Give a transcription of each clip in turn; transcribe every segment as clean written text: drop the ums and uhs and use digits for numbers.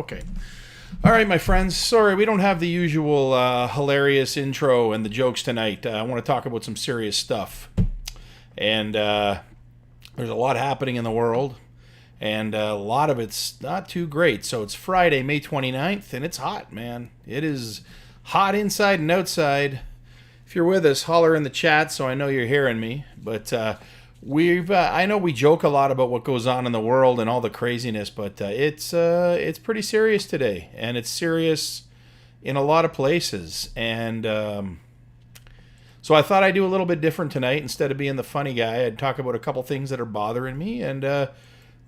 Okay. All right, my friends. Sorry, we don't have the usual hilarious intro and the jokes tonight. I want to talk about some serious stuff. And there's a lot happening in the world, and a lot of it's not too great. So it's Friday, May 29th, and it's hot, man. It is hot inside and outside. If you're with us, holler in the chat so I know you're hearing me. But I know we joke a lot about what goes on in the world and all the craziness, but it's pretty serious today, and it's serious in a lot of places. And so I thought I'd do a little bit different tonight. Instead of being the funny guy, I'd talk about a couple things that are bothering me, and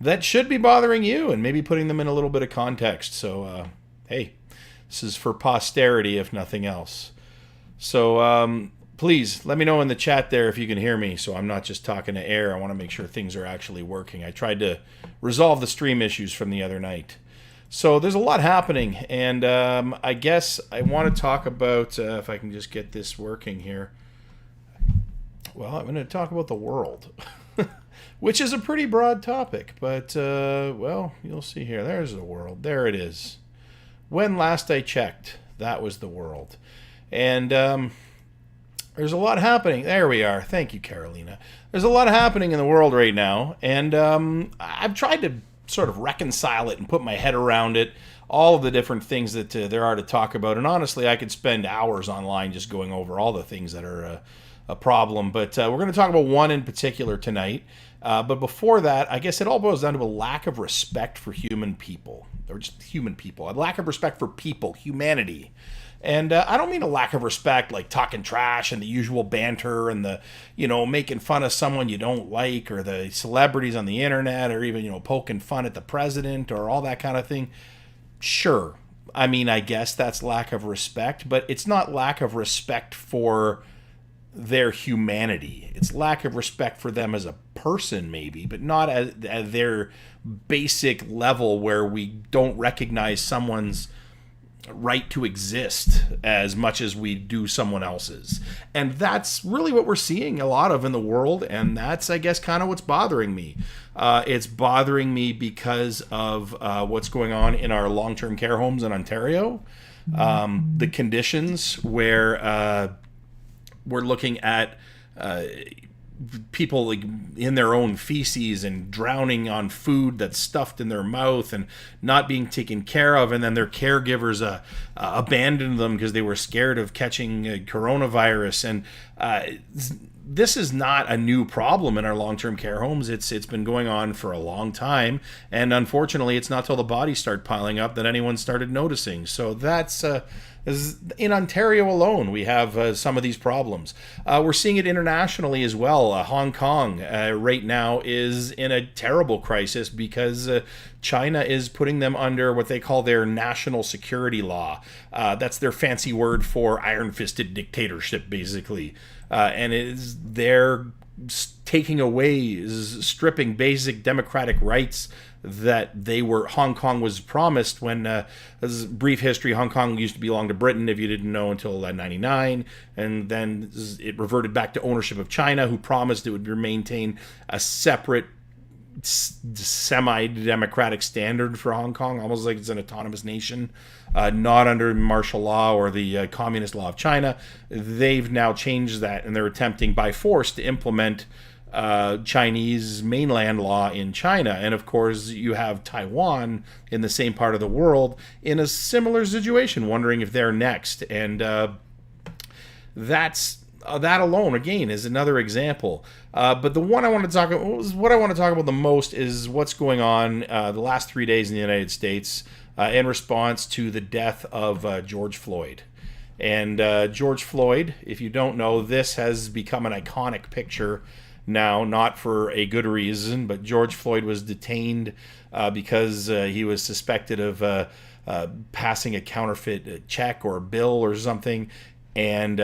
that should be bothering you, and maybe putting them in a little bit of context. So hey, this is for posterity, if nothing else. So please let me know in the chat there if you can hear me, so I'm not just talking to air. I want to make sure things are actually working. I tried to resolve the stream issues from the other night. So there's a lot happening, and I guess I want to talk about, if I can just get this working here. Well, I'm going to talk about the world, which is a pretty broad topic, but, well, you'll see here. There's the world. There it is. When last I checked, that was the world. And there's a lot happening. There we are. Thank you, Carolina. There's a lot happening in the world right now, and I've tried to sort of reconcile it and put my head around it, all of the different things that there are to talk about. And honestly, I could spend hours online just going over all the things that are a problem. But we're going to talk about one in particular tonight. But before that, I guess it all boils down to a lack of respect for human people, or just human people, a lack of respect for people, humanity. And I don't mean a lack of respect like talking trash and the usual banter and the, making fun of someone you don't like, or the celebrities on the internet, or even, poking fun at the president or all that kind of thing. Sure. I mean, I guess that's lack of respect, but it's not lack of respect for their humanity. It's lack of respect for them as a person, maybe, but not at their basic level where we don't recognize someone's right to exist as much as we do someone else's. And that's really what we're seeing a lot of in the world, and that's, I guess, kind of what's bothering me. It's bothering me because of what's going on in our long-term care homes in Ontario. The conditions where we're looking at people like in their own feces and drowning on food that's stuffed in their mouth and not being taken care of, and then their caregivers abandoned them because they were scared of catching coronavirus. And this is not a new problem in our long-term care homes. It's been going on for a long time, and unfortunately it's not till the bodies start piling up that anyone started noticing. So that's in Ontario alone, we have some of these problems. We're seeing it internationally as well. Hong Kong right now is in a terrible crisis because China is putting them under what they call their national security law. That's their fancy word for iron-fisted dictatorship, basically. And they're taking away, stripping basic democratic rights that Hong Kong was promised when, as brief history, Hong Kong used to belong to Britain, if you didn't know, until 99, and then it reverted back to ownership of China, who promised it would maintain a separate semi-democratic standard for Hong Kong, almost like it's an autonomous nation, not under martial law or the communist law of China. They've now changed that, and they're attempting by force to implement Chinese mainland law in China. And of course, you have Taiwan in the same part of the world in a similar situation, wondering if they're next. And that alone, again, is another example. But the one I want to talk about, what I want to talk about the most, is what's going on the last 3 days in the United States in response to the death of George Floyd. And George Floyd, if you don't know, this has become an iconic picture now, not for a good reason, but George Floyd was detained because he was suspected of passing a counterfeit check or bill or something, and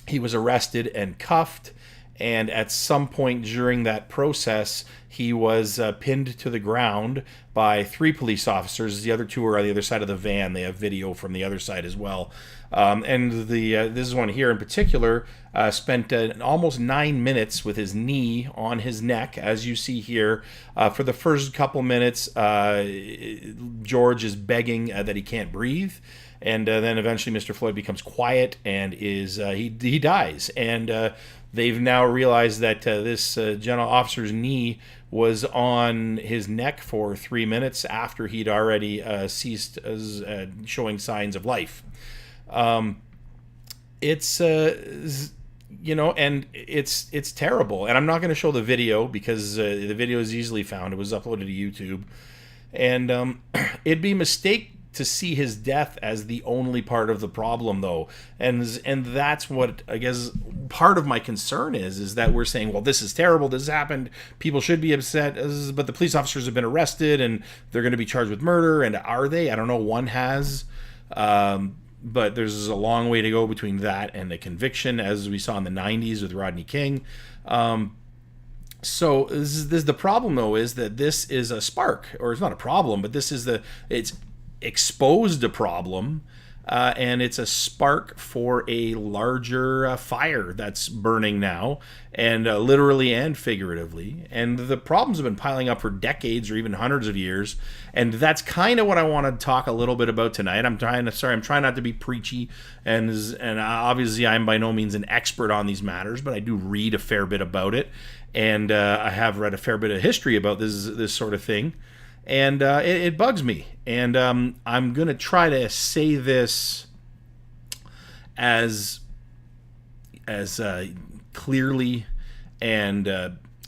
he was arrested and cuffed and at some point during that process, he was pinned to the ground by 3 police officers. The other 2 are on the other side of the van. They have video from the other side as well. And this one here in particular spent almost 9 minutes with his knee on his neck, as you see here. For the first couple minutes, George is begging that he can't breathe. And then eventually Mr. Floyd becomes quiet and he dies. And they've now realized that this general officer's knee was on his neck for 3 minutes after he'd already ceased showing signs of life. It's and it's terrible. And I'm not going to show the video because the video is easily found. It was uploaded to YouTube, and it'd be a mistake to see his death as the only part of the problem, though. And that's what I guess part of my concern is that we're saying, well, this is terrible, this happened, people should be upset, but the police officers have been arrested and they're going to be charged with murder. And are they? I don't know. One has. But there's a long way to go between that and a conviction, as we saw in the 90s with Rodney King. So this the problem, though, is that this is a spark, or it's not a problem, but it's exposed a problem, and it's a spark for a larger fire that's burning now, and literally and figuratively. And the problems have been piling up for decades or even hundreds of years, and that's kind of what I want to talk a little bit about tonight. I'm trying not to be preachy, and obviously I'm by no means an expert on these matters, but I do read a fair bit about it, and I have read a fair bit of history about this sort of thing. And it bugs me. And I'm going to try to say this as clearly and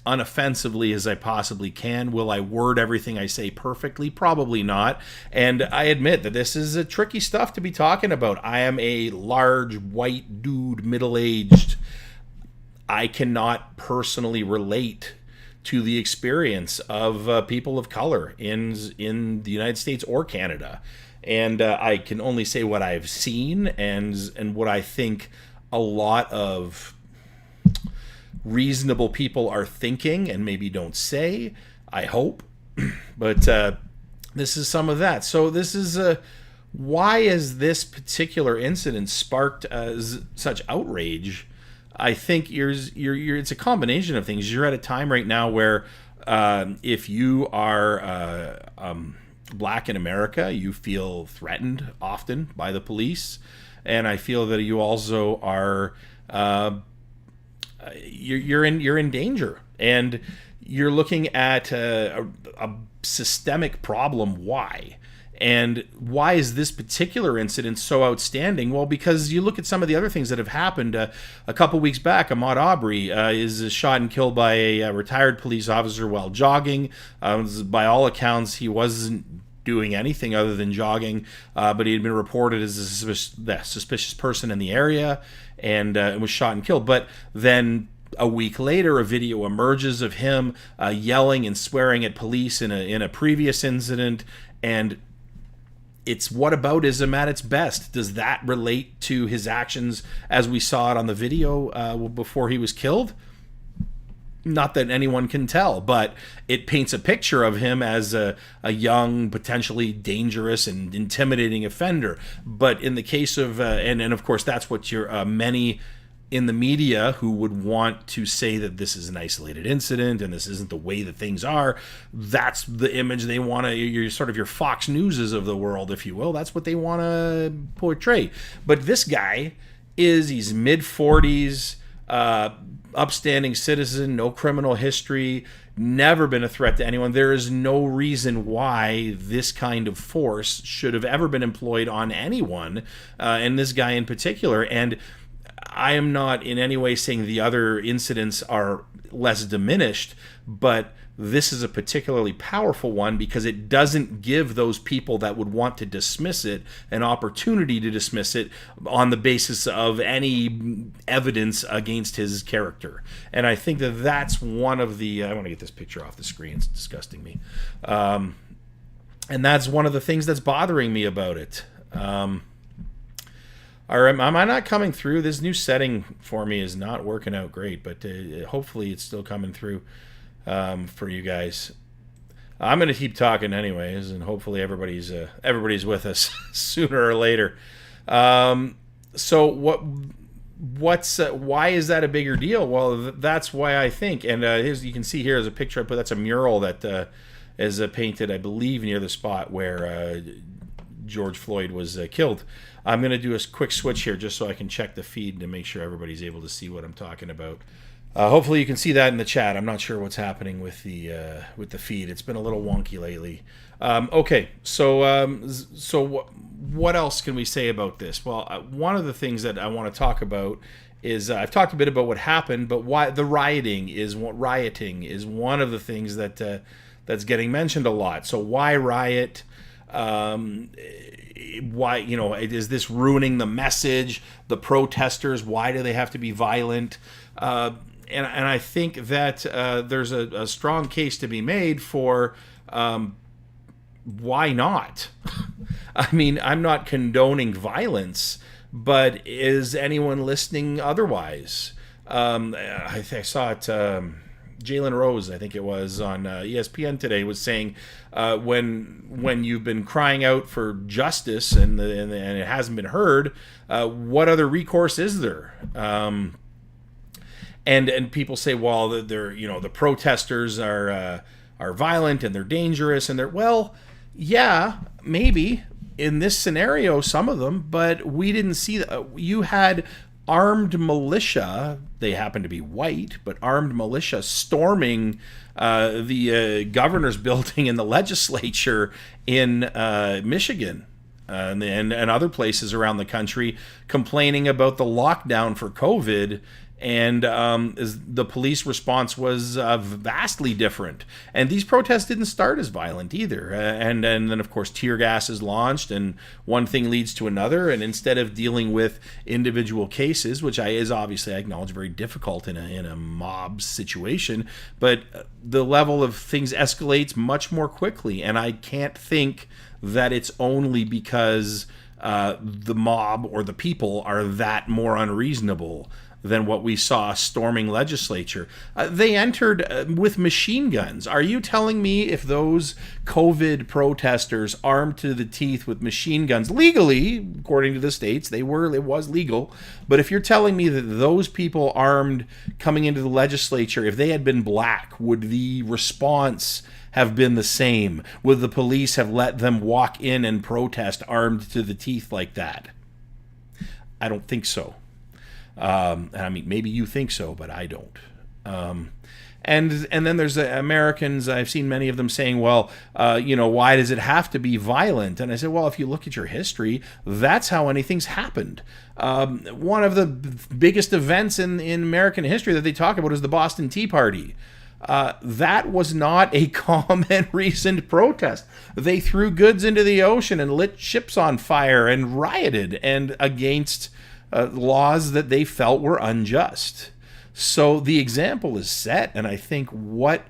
unoffensively as I possibly can. Will I word everything I say perfectly? Probably not. And I admit that this is tricky stuff to be talking about. I am a large, white dude, middle-aged. I cannot personally relate to the experience of people of color in the United States or Canada. And I can only say what I've seen and what I think a lot of reasonable people are thinking and maybe don't say, I hope. But this is some of that. So this is why is this particular incident sparked such outrage? I think it's a combination of things. You're at a time right now where if you are black in America, you feel threatened often by the police, and I feel that you also are you're in danger, and you're looking at a systemic problem. Why? And why is this particular incident so outstanding? Well, because you look at some of the other things that have happened. A couple weeks back, Ahmaud Arbery is shot and killed by a retired police officer while jogging. By all accounts, he wasn't doing anything other than jogging, but he had been reported as a suspicious person in the area, and was shot and killed. But then a week later, a video emerges of him yelling and swearing at police in a previous incident, and it's whataboutism at its best. Does that relate to his actions as we saw it on the video before he was killed? Not that anyone can tell, but it paints a picture of him as a young, potentially dangerous and intimidating offender. But in the case of, and of course that's what many in the media who would want to say that this is an isolated incident and this isn't the way that things are, that's the image they want to, you're sort of your Fox Newses of the world, if you will. That's what they want to portray. But this guy he's mid-40s, upstanding citizen, no criminal history, never been a threat to anyone. There is no reason why this kind of force should have ever been employed on anyone, and this guy in particular. And I am not in any way saying the other incidents are less diminished, but this is a particularly powerful one because it doesn't give those people that would want to dismiss it an opportunity to dismiss it on the basis of any evidence against his character. And I think that that's one of the... I want to get this picture off the screen. It's disgusting me. And that's one of the things that's bothering me about it. Or am I not coming through? This new setting for me is not working out great, but hopefully it's still coming through for you guys. I'm going to keep talking anyways, and hopefully everybody's with us sooner or later. So why is that a bigger deal? Well, that's why I think, and here's, you can see here is a picture I put. That's a mural that is painted, I believe, near the spot where George Floyd was killed. I'm going to do a quick switch here just so I can check the feed to make sure everybody's able to see what I'm talking about. Hopefully you can see that in the chat. I'm not sure what's happening with the feed. It's been a little wonky lately. Okay, so what else can we say about this? Well, one of the things that I want to talk about is I've talked a bit about what happened, but why the rioting is one of the things that that's getting mentioned a lot. So why riot? Why, is this ruining the message? The protesters, why do they have to be violent? And I think that there's a strong case to be made for why not? I mean, I'm not condoning violence, but is anyone listening otherwise? I saw it. Jalen Rose, I think it was, on ESPN today, was saying when you've been crying out for justice and it hasn't been heard, what other recourse is there? And people say, well, they're the protesters are violent and they're dangerous and they're, well, yeah, maybe in this scenario some of them, but we didn't see that. You had armed militia, they happen to be white, but armed militia storming the governor's building in the legislature in Michigan. And other places around the country, complaining about the lockdown for COVID, and the police response was vastly different. And these protests didn't start as violent either. And then, of course, tear gas is launched, and one thing leads to another. And instead of dealing with individual cases, which is obviously, I acknowledge, very difficult in a mob situation, but the level of things escalates much more quickly. And I can't think that it's only because the mob or the people are that more unreasonable than what we saw storming legislature. They entered with machine guns. Are you telling me if those COVID protesters armed to the teeth with machine guns, legally, according to the states, it was legal, but if you're telling me that those people armed coming into the legislature, if they had been black, would the response have been the same? Would the police have let them walk in and protest armed to the teeth like that? I don't think so. I mean, maybe you think so, but I don't. And then there's Americans, I've seen many of them saying, well, why does it have to be violent? And I said, well, if you look at your history, that's how anything's happened. One of the biggest events in American history that they talk about is the Boston Tea Party. That was not a calm and reasoned protest. They threw goods into the ocean and lit ships on fire and rioted and against laws that they felt were unjust. So the example is set, and I think what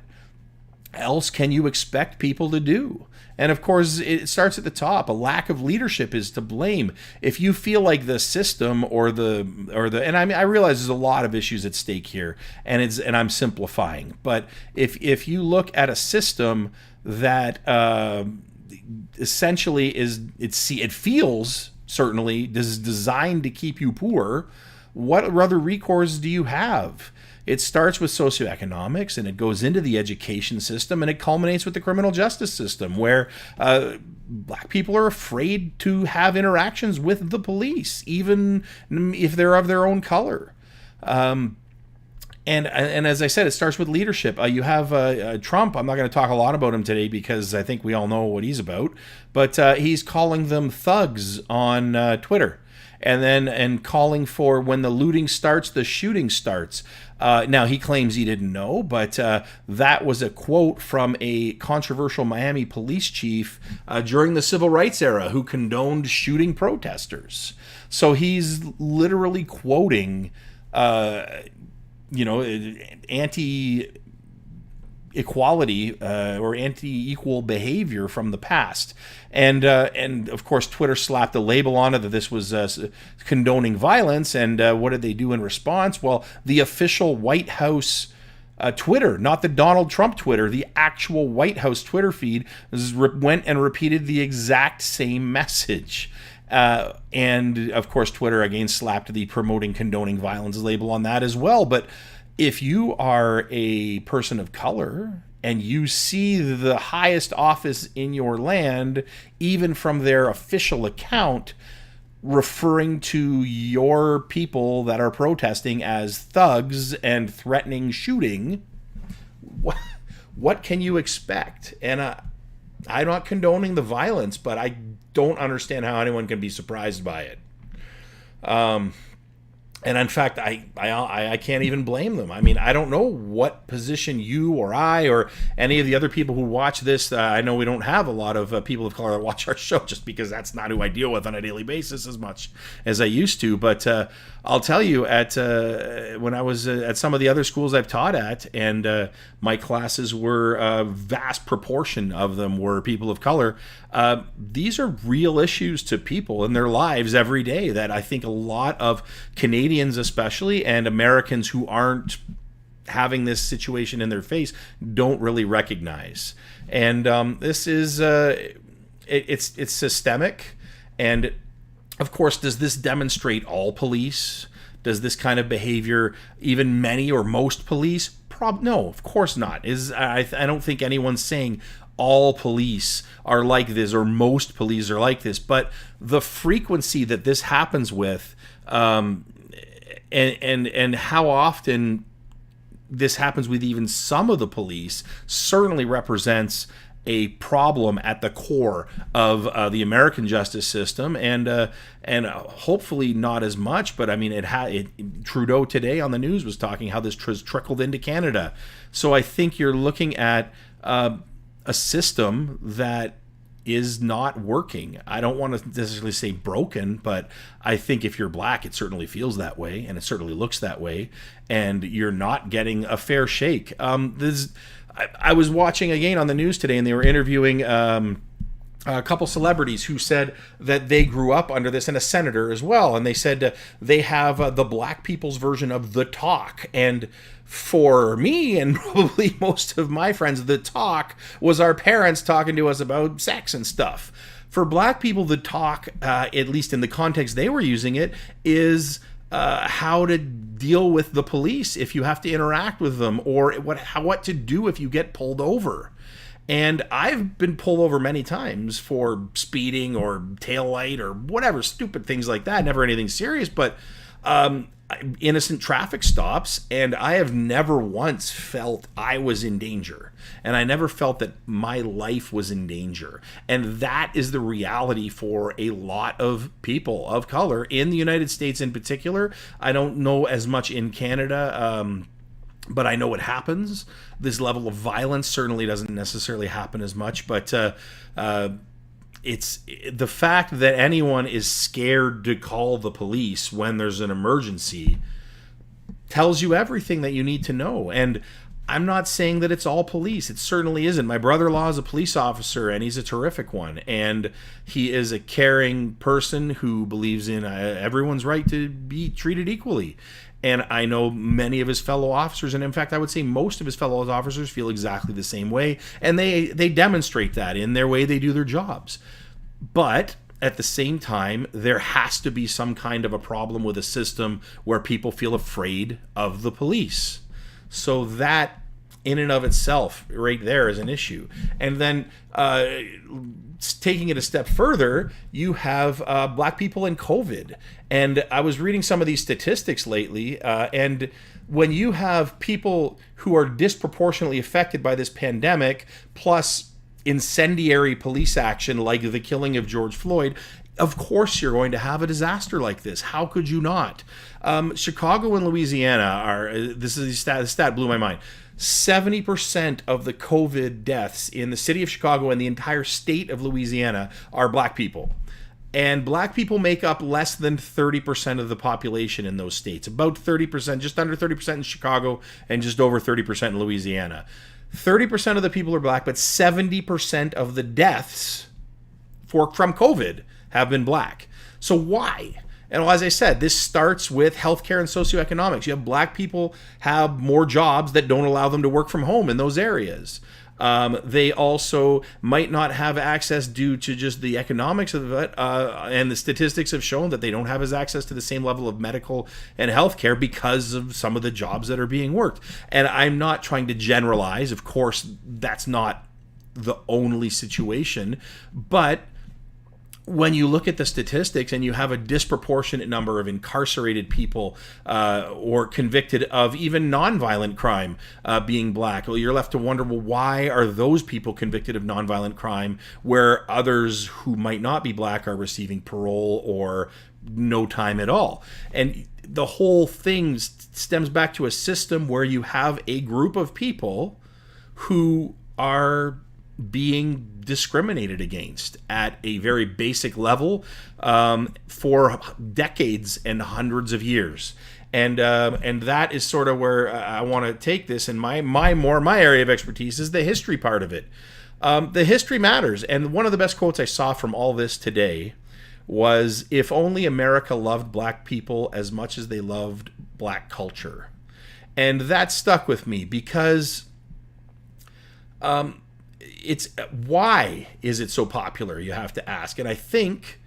else can you expect people to do? And of course, it starts at the top. A lack of leadership is to blame. If you feel like the system or the and I realize there's a lot of issues at stake here, and I'm simplifying. But if you look at a system that essentially it feels certainly is designed to keep you poor, what other recourse do you have? It starts with socioeconomics, and it goes into the education system, and it culminates with the criminal justice system, where black people are afraid to have interactions with the police, even if they're of their own color. And as I said, it starts with leadership. You have Trump. I'm not going to talk a lot about him today because I think we all know what he's about. But he's calling them thugs on Twitter, and calling for when the looting starts, the shooting starts. Now, he claims he didn't know, but that was a quote from a controversial Miami police chief during the civil rights era who condoned shooting protesters. So he's literally quoting anti equality or anti-equal behavior from the past. And of course, Twitter slapped a label on it that this was condoning violence. And what did they do in response? Well, the official White House Twitter, not the Donald Trump Twitter, the actual White House Twitter feed went and repeated the exact same message. And of course, Twitter again slapped the promoting condoning violence label on that as well. But if you are a person of color and you see the highest office in your land, even from their official account, referring to your people that are protesting as thugs and threatening shooting, what can you expect? And I'm not condoning the violence, but I don't understand how anyone can be surprised by it. And in fact, I can't even blame them. I mean, I don't know what position you or I or any of the other people who watch this. I know we don't have a lot of people of color that watch our show just because that's not who I deal with on a daily basis as much as I used to. But I'll tell you, when I was at some of the other schools I've taught at, and my classes were a vast proportion of them were people of color. These are real issues to people in their lives every day that I think a lot of Canadians especially and Americans who aren't having this situation in their face don't really recognize. And this is it's systemic. And of course, does this demonstrate all police? Does this kind of behavior even many or most police? No, of course not. I don't think anyone's saying all police are like this or most police are like this, but the frequency that this happens with, and how often this happens with even some of the police certainly represents a problem at the core of the American justice system, and hopefully not as much. But I mean, Trudeau today on the news was talking how this trickled into Canada. So I think you're looking at a system that is not working. I don't want to necessarily say broken, but I think if you're black, it certainly feels that way, and it certainly looks that way, and you're not getting a fair shake. I was watching again on the news today, and they were interviewing a couple celebrities who said that they grew up under this, and a senator as well, and they said they have the black people's version of the talk. And for me and probably most of my friends, the talk was our parents talking to us about sex and stuff. For black people, the talk, at least in the context they were using it, is how to deal with the police if you have to interact with them, or what to do if you get pulled over. And I've been pulled over many times for speeding or taillight or whatever, stupid things like that. Never anything serious, but innocent traffic stops. And I have never once felt I was in danger. And I never felt that my life was in danger. And that is the reality for a lot of people of color in the United States in particular. I don't know as much in Canada, but I know it happens. This level of violence certainly doesn't necessarily happen as much, but it's the fact that anyone is scared to call the police when there's an emergency tells you everything that you need to know. And I'm not saying that it's all police. It certainly isn't. My brother-in-law is a police officer, and he's a terrific one. And he is a caring person who believes in everyone's right to be treated equally. And I know many of his fellow officers, and in fact, I would say most of his fellow officers feel exactly the same way. And they demonstrate that in their way they do their jobs. But at the same time, there has to be some kind of a problem with a system where people feel afraid of the police. So that in and of itself right there is an issue. And then taking it a step further, you have black people in COVID. And I was reading some of these statistics lately, and when you have people who are disproportionately affected by this pandemic, plus incendiary police action like the killing of George Floyd, of course you're going to have a disaster like this. How could you not? Chicago and Louisiana are, this is the stat blew my mind, 70% of the COVID deaths in the city of Chicago and the entire state of Louisiana are black people. And black people make up less than 30% of the population in those states. About 30%, just under 30% in Chicago, and just over 30% in Louisiana. 30% of the people are black, but 70% of the deaths from COVID have been black. So why? And as I said, this starts with healthcare and socioeconomics. You have black people have more jobs that don't allow them to work from home in those areas. They also might not have access due to just the economics of it, and the statistics have shown that they don't have as access to the same level of medical and healthcare because of some of the jobs that are being worked. And I'm not trying to generalize. Of course, that's not the only situation, but when you look at the statistics and you have a disproportionate number of incarcerated people or convicted of even nonviolent crime being black, well, you're left to wonder, well, why are those people convicted of nonviolent crime where others who might not be black are receiving parole or no time at all? And the whole thing stems back to a system where you have a group of people who are being discriminated against at a very basic level for decades and hundreds of years. And that is sort of where I want to take this. And my area of expertise is the history part of it. The history matters. And one of the best quotes I saw from all this today was, "If only America loved black people as much as they loved black culture." And that stuck with me because it's why is it so popular, you have to ask. And I think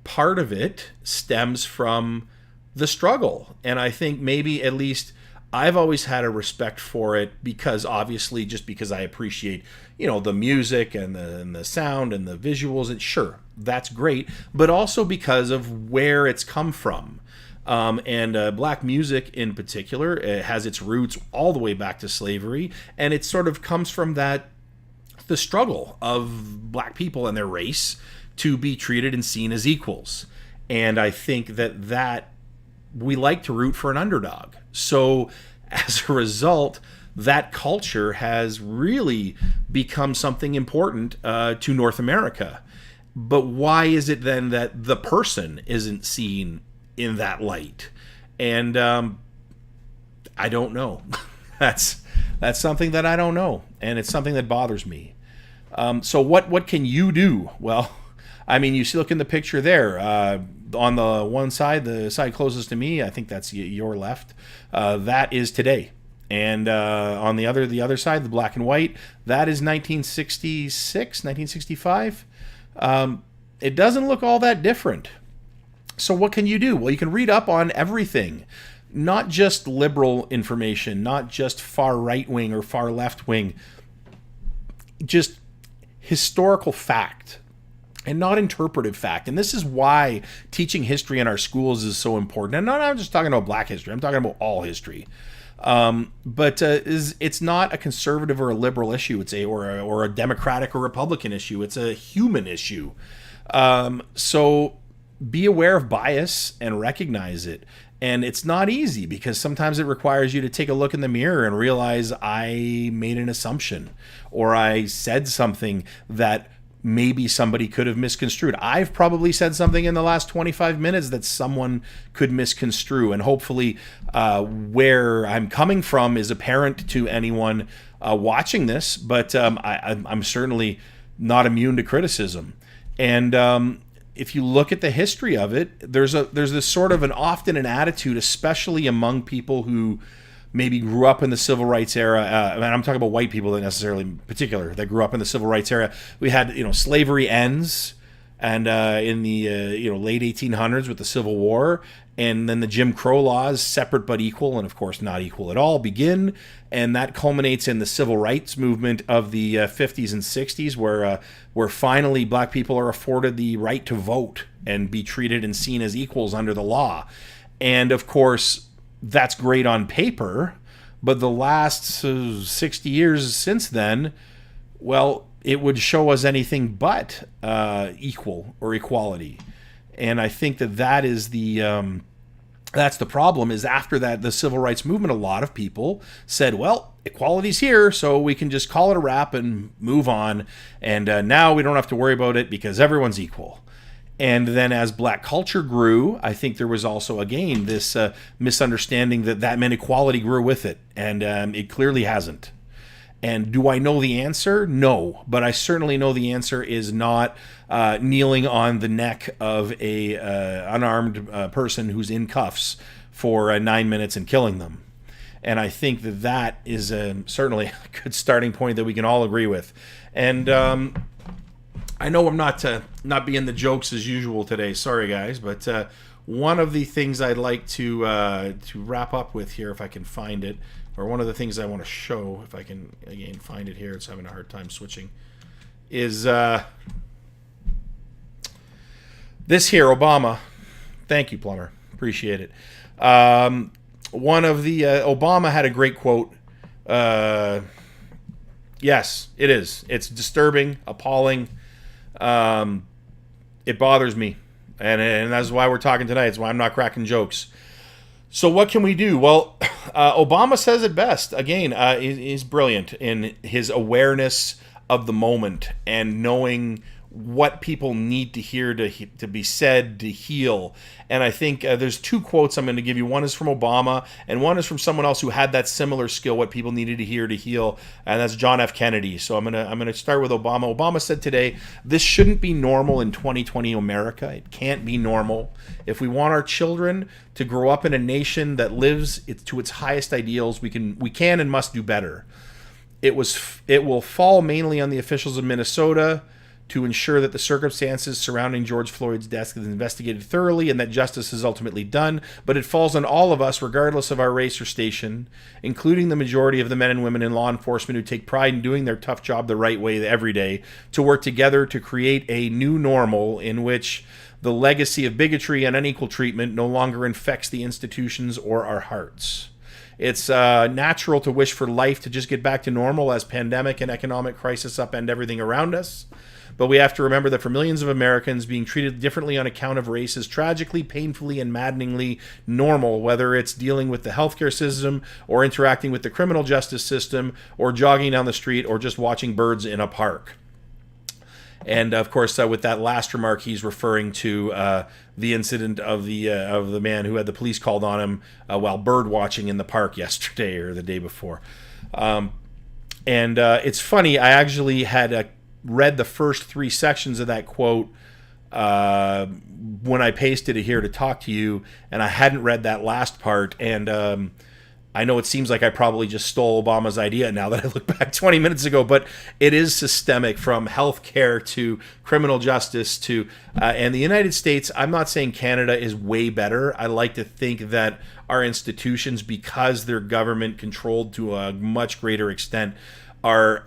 part of it stems from the struggle. And I think maybe at least I've always had a respect for it because obviously just because I appreciate, the music and the sound and the visuals, and sure, that's great, but also because of where it's come from. And black music in particular, it has its roots all the way back to slavery, and it sort of comes from the struggle of black people and their race to be treated and seen as equals. And I think that we like to root for an underdog. So as a result, that culture has really become something important to North America. But why is it then that the person isn't seen in that light? And I don't know. That's something that I don't know, and it's something that bothers me. So what can you do? Well, I mean, you see, look in the picture there. On the one side, the side closest to me, I think that's your left. That is today. And on the other side, the black and white, that is 1966, 1965. It doesn't look all that different. So what can you do? Well, you can read up on everything. Not just liberal information, not just far right-wing or far left-wing, just historical fact and not interpretive fact. And this is why teaching history in our schools is so important. And I'm just talking about black history. I'm talking about all history. But it's not a conservative or a liberal issue. It's or a Democratic or Republican issue. It's a human issue. So be aware of bias and recognize it. And it's not easy because sometimes it requires you to take a look in the mirror and realize I made an assumption or I said something that maybe somebody could have misconstrued. I've probably said something in the last 25 minutes that someone could misconstrue. And hopefully where I'm coming from is apparent to anyone watching this. But I'm certainly not immune to criticism. And if you look at the history of it, there's this sort of often an attitude, especially among people who maybe grew up in the civil rights era. And I'm talking about white people that necessarily in particular that grew up in the civil rights era. We had, slavery ends, and in the late 1800s with the Civil War, and then the Jim Crow laws, separate but equal, and of course not equal at all, begin, and that culminates in the civil rights movement of the 50s and 60s, where finally black people are afforded the right to vote and be treated and seen as equals under the law. And of course, that's great on paper, but the last 60 years since then, well, it would show us anything but equal or equality. And I think that is that's the problem, is after that, the civil rights movement, a lot of people said, well, equality's here, so we can just call it a wrap and move on. And now we don't have to worry about it because everyone's equal. And then as black culture grew, I think there was also, again, this misunderstanding that meant equality grew with it. And it clearly hasn't. And do I know the answer? No, but I certainly know the answer is not kneeling on the neck of a unarmed person who's in cuffs for 9 minutes and killing them. And I think that that is certainly a good starting point that we can all agree with. And I know I'm not being the jokes as usual today. Sorry, guys, but one of the things I'd like to wrap up with here, if I can find it, or one of the things I want to show, if I can again find it here, it's having a hard time switching, is this here, Obama. Thank you, Plumber. Appreciate it. One of the Obama had a great quote. Yes, it is. It's disturbing, appalling. It bothers me, and that's why we're talking tonight. It's why I'm not cracking jokes. So what can we do? Well, Obama says it best. Again, he's brilliant in his awareness of the moment and knowing what people need to hear to be said to heal. And I think there's two quotes I'm going to give you. One is from Obama, and one is from someone else who had that similar skill, what people needed to hear to heal, and that's John F. Kennedy. So I'm gonna start with Obama. Obama said today, "This shouldn't be normal in 2020 America. It can't be normal. If we want our children to grow up in a nation that lives to its highest ideals, we can and must do better. It will fall mainly on the officials of Minnesota to ensure that the circumstances surrounding George Floyd's death is investigated thoroughly and that justice is ultimately done, but it falls on all of us, regardless of our race or station, including the majority of the men and women in law enforcement who take pride in doing their tough job the right way every day, to work together to create a new normal in which the legacy of bigotry and unequal treatment no longer infects the institutions or our hearts. It's natural to wish for life to just get back to normal as pandemic and economic crisis upend everything around us. But we have to remember that for millions of Americans, being treated differently on account of race is tragically, painfully, and maddeningly normal, whether it's dealing with the healthcare system or interacting with the criminal justice system or jogging down the street or just watching birds in a park." And of course, with that last remark, he's referring to the incident of the man who had the police called on him while bird watching in the park yesterday or the day before. And it's funny, I actually had read the first 3 sections of that quote when I pasted it here to talk to you, and I hadn't read that last part. And I know it seems like I probably just stole Obama's idea now that I look back 20 minutes ago, but it is systemic, from healthcare to criminal justice to and the United States. I'm not saying Canada is way better. I like to think that our institutions, because they're government controlled to a much greater extent, are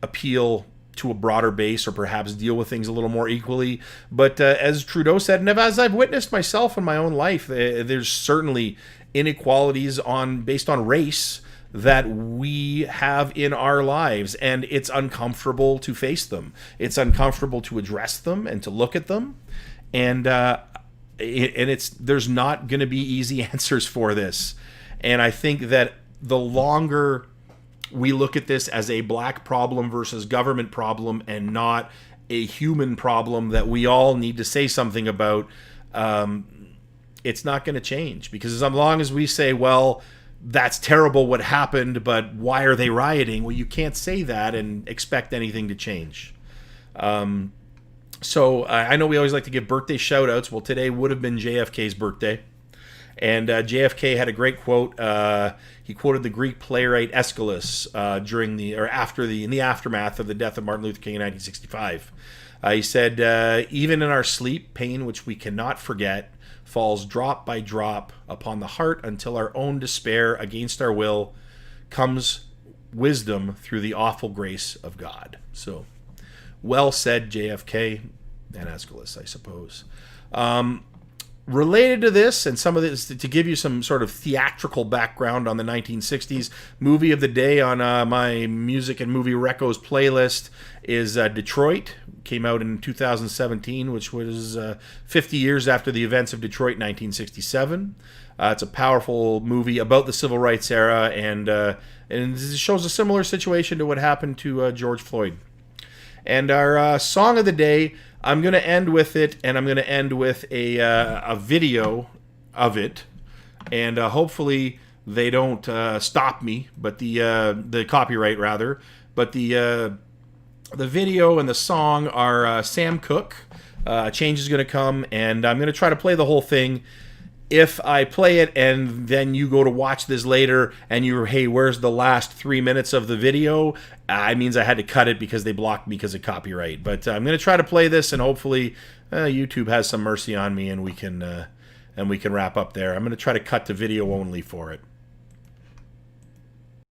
appeal to a broader base, or perhaps deal with things a little more equally. But as Trudeau said, and as I've witnessed myself in my own life, there's certainly inequalities based on race that we have in our lives, and it's uncomfortable to face them. It's uncomfortable to address them and to look at them, and there's not going to be easy answers for this. And I think that the longer we look at this as a black problem versus government problem and not a human problem that we all need to say something about, it's not going to change. Because as long as we say, well, that's terrible what happened, but why are they rioting? Well, you can't say that and expect anything to change. So I know we always like to give birthday shout outs. Well, today would have been JFK's birthday. And JFK had a great quote. He quoted the Greek playwright Aeschylus in the aftermath of the death of Martin Luther King in 1965. He said, "Even in our sleep, pain which we cannot forget falls drop by drop upon the heart until our own despair against our will comes wisdom through the awful grace of God." So, well said, JFK and Aeschylus, I suppose. Related to this, and some of this, to give you some sort of theatrical background on the 1960s, movie of the day on my music and movie recos playlist is Detroit. Came out in 2017, which was 50 years after the events of Detroit 1967. It's a powerful movie about the civil rights era, and it shows a similar situation to what happened to George Floyd. And our song of the day, I'm going to end with it, and I'm going to end with a video of it, and hopefully they don't stop me, but the copyright rather, but the video and the song are Sam Cooke. Change is going to come, and I'm going to try to play the whole thing. If I play it and then you go to watch this later and you're, hey, where's the last 3 minutes of the video? It means I had to cut it because they blocked me because of copyright. But I'm going to try to play this, and hopefully YouTube has some mercy on me, and we can wrap up there. I'm going to try to cut to video only for it.